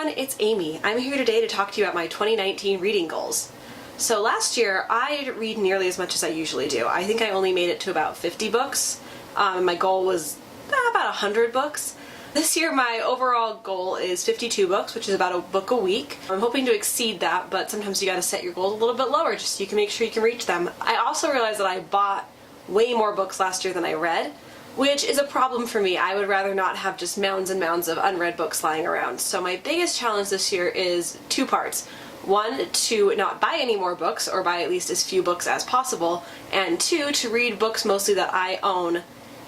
everyone, it's Amy. I'm here today to talk to you about my 2019 reading goals. So last year, I didn't read nearly as much as I usually do. I think I only made it to about 50 books. My goal was about 100 books. This year, my overall goal is 52 books, which is about a book a week. I'm hoping to exceed that, but sometimes you gotta set your goals a little bit lower just so you can make sure you can reach them. I also realized that I bought way more books last year than I read, which is a problem for me. I would rather not have just mounds and mounds of unread books lying around. So my biggest challenge this year is two parts. One, to not buy any more books, or buy at least as few books as possible, and two, to read books mostly that I own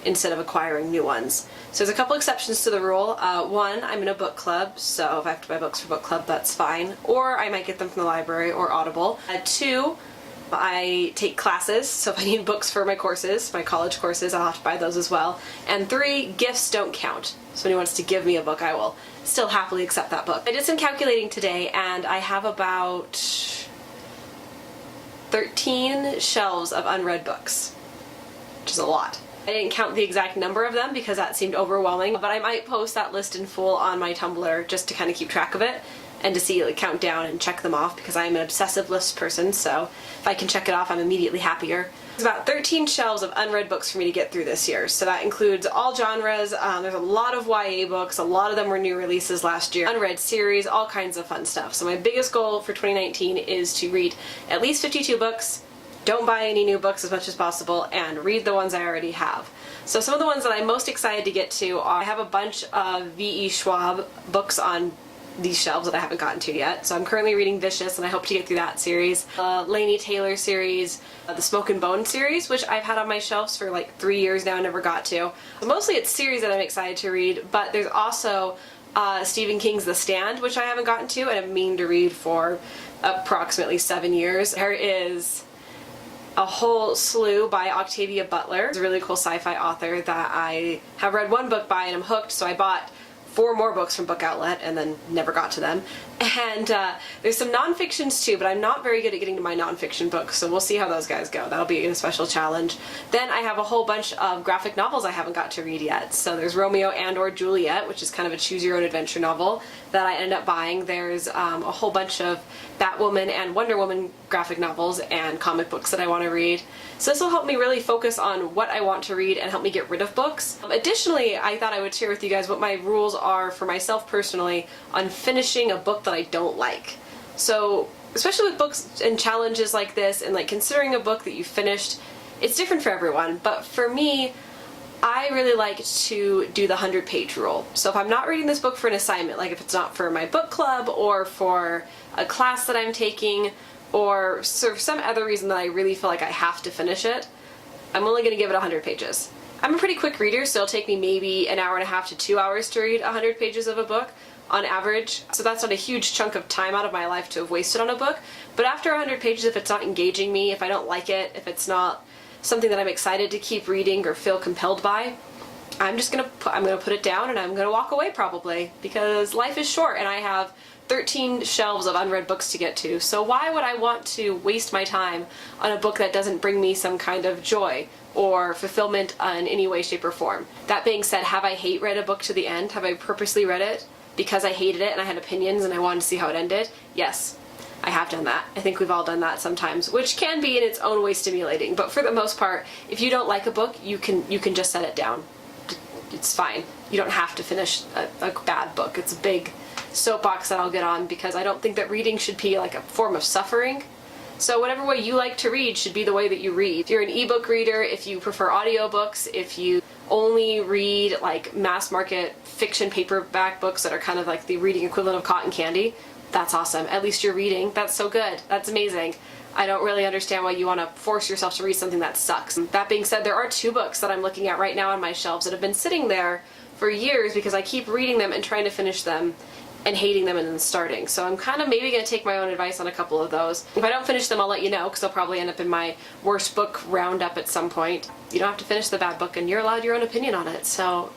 instead of acquiring new ones. So there's a couple exceptions to the rule. One, I'm in a book club, so if I have to buy books for book club, that's fine. Or I might get them from the library or Audible. Two, I take classes, so if I need books for my courses, my college courses, I'll have to buy those as well. And three, gifts don't count. So if anyone wants to give me a book, I will still happily accept that book. I did some calculating today, and I have about 13 shelves of unread books, which is a lot. I didn't count the exact number of them because that seemed overwhelming, but I might post that list in full on my Tumblr just to kind of keep track of it and to see, count down and check them off, because I'm an obsessive list person, so if I can check it off, I'm immediately happier. There's about 13 shelves of unread books for me to get through this year, so that includes all genres. There's a lot of YA books, a lot of them were new releases last year, unread series, all kinds of fun stuff. So my biggest goal for 2019 is to read at least 52 books, don't buy any new books as much as possible, and read the ones I already have. So some of the ones that I'm most excited to get to are, I have a bunch of V.E. Schwab books on these shelves that I haven't gotten to yet. So I'm currently reading Vicious, and I hope to get through that series. Laini Taylor series, the Smoke and Bone series, which I've had on my shelves for like 3 years now and never got to. So mostly it's series that I'm excited to read, but there's also Stephen King's The Stand, which I haven't gotten to and I'm meaning to read for approximately 7 years. There is a whole slew by Octavia Butler. It's a really cool sci-fi author that I have read one book by and I'm hooked, so I bought 4 more books from Book Outlet and then never got to them. And there's some nonfictions too, but I'm not very good at getting to my nonfiction books, so we'll see how those guys go. That'll be a special challenge. Then I have a whole bunch of graphic novels I haven't got to read yet. So there's Romeo and or Juliet, which is kind of a choose your own adventure novel that I ended up buying. There's a whole bunch of Batwoman and Wonder Woman graphic novels and comic books that I want to read. So this will help me really focus on what I want to read and help me get rid of books. Additionally, I thought I would share with you guys what my rules are for myself personally on finishing a book that I don't like. So especially with books and challenges like this, and considering a book that you finished, it's different for everyone, but for me, I really like to do the 100-page rule. So if I'm not reading this book for an assignment, like if it's not for my book club or for a class that I'm taking, or for some other reason that I really feel like I have to finish it, I'm only going to give it 100 pages. I'm a pretty quick reader, so it'll take me maybe an hour and a half to 2 hours to read 100 pages of a book on average. So that's not a huge chunk of time out of my life to have wasted on a book. But after 100 pages, if it's not engaging me, if I don't like it, if it's not something that I'm excited to keep reading or feel compelled by, I'm gonna put it down and I'm gonna walk away probably, because life is short and I have 13 shelves of unread books to get to. So why would I want to waste my time on a book that doesn't bring me some kind of joy or fulfillment in any way, shape, or form? That being said, have I hate read a book to the end? Have I purposely read it because I hated it and I had opinions and I wanted to see how it ended? Yes, I have done that. I think we've all done that sometimes, which can be in its own way stimulating. But for the most part, if you don't like a book, you can just set it down. It's fine. You don't have to finish a bad book. It's a big soapbox that I'll get on, because I don't think that reading should be like a form of suffering. So whatever way you like to read should be the way that you read. If you're an ebook reader, if you prefer audiobooks, if you only read mass market fiction paperback books that are kind of like the reading equivalent of cotton candy, that's awesome. At least you're reading. That's so good. That's amazing. I don't really understand why you want to force yourself to read something that sucks. That being said, there are 2 books that I'm looking at right now on my shelves that have been sitting there for years because I keep reading them and trying to finish them and hating them and then starting. So I'm kind of maybe going to take my own advice on a couple of those. If I don't finish them, I'll let you know, because they'll probably end up in my worst book roundup at some point. You don't have to finish the bad book, and you're allowed your own opinion on it. So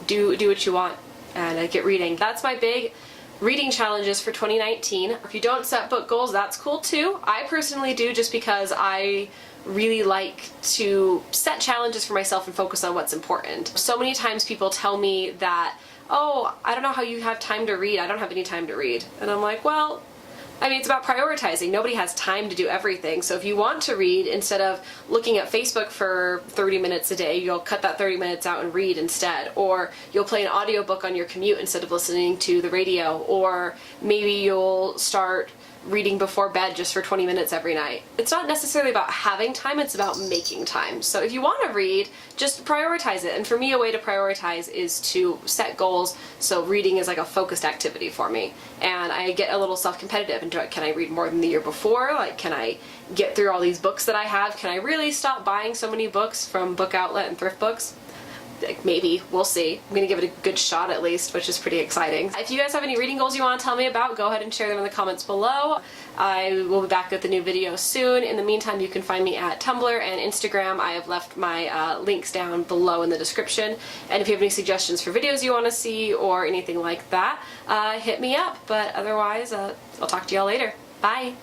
do what you want and get reading. That's my big reading challenges for 2019. If you don't set book goals, that's cool too. I personally do, just because I really like to set challenges for myself and focus on what's important. So many times people tell me that oh, I don't know how you have time to read. I don't have any time to read. And I'm like, well, I mean, it's about prioritizing. Nobody has time to do everything. So if you want to read, instead of looking at Facebook for 30 minutes a day, you'll cut that 30 minutes out and read instead. Or you'll play an audiobook on your commute instead of listening to the radio. Or maybe you'll start reading before bed just for 20 minutes every night. It's not necessarily about having time, it's about making time. So if you want to read, just prioritize it. And for me, a way to prioritize is to set goals. So reading is like a focused activity for me. And I get a little self-competitive into it. Can I read more than the year before? Like, can I get through all these books that I have? Can I really stop buying so many books from Book Outlet and thrift books? Like, maybe. We'll see. I'm going to give it a good shot at least, which is pretty exciting. If you guys have any reading goals you want to tell me about, go ahead and share them in the comments below. I will be back with a new video soon. In the meantime, you can find me at Tumblr and Instagram. I have left my links down below in the description. And if you have any suggestions for videos you want to see or anything like that, hit me up. But otherwise, I'll talk to y'all later. Bye!